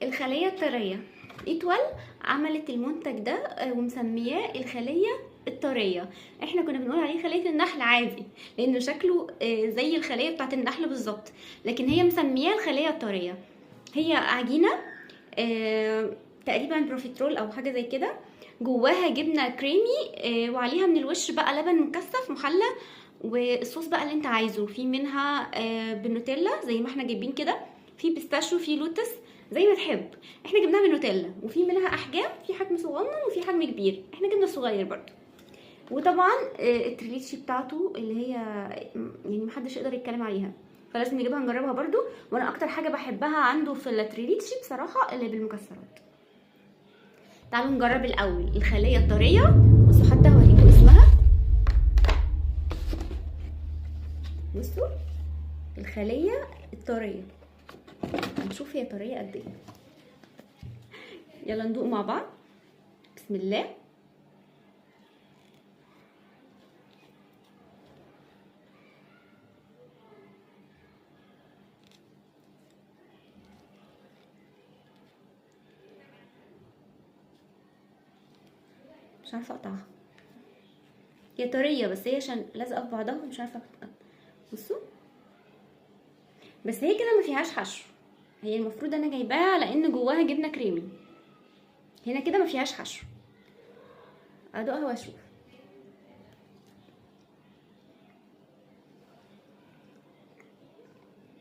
الخلية الطرية. ايتوال عملت المنتج ده ومسمياه الخلية الطرية. احنا كنا بنقول عليه خلية النحل عادي لانه شكله زي الخلية بتاعت النحل بالظبط، لكن هي مسمياه الخلية الطرية. هي عجينة تقريبا بروفيترول او حاجة زي كده، جواها جبنة كريمي وعليها من الوش بقى لبن مكثف محلى، والصوص بقى اللي انت عايزه. في منها بالنوتيلا زي ما احنا جايبين كده، في بيستاشيو، في لوتس، زي ما تحب. احنا جبناها بالنوتيلا، وفي منها احجام، في حجم صغنن وفي حجم كبير، احنا جبنا الصغير برضو. وطبعا التريليتشي بتاعته اللي هي يعني محدش يقدر يتكلم عليها، فلازم نجيبها نجربها برضو. وانا اكتر حاجه بحبها عنده في التريليتشي بصراحه اللي بالمكسرات. تعالوا نجرب الاول الخليه الطريه. بصوا حتى هوريكم اسمها، بصوا الخليه الطريه، هنشوف هي طريه قد ايه. يلا ندوق مع بعض. بسم الله. مش عارفه اقطعها، هي طريه بس هي عشان لازقه في بعضها مش عارفه اقطعها. بصوا، بس هي كده ما فيهاش حشو. هي المفروض انا جايباها لان جواها جبنه كريمي، هنا كده ما فيهاش حشو. ادوقها واشوف.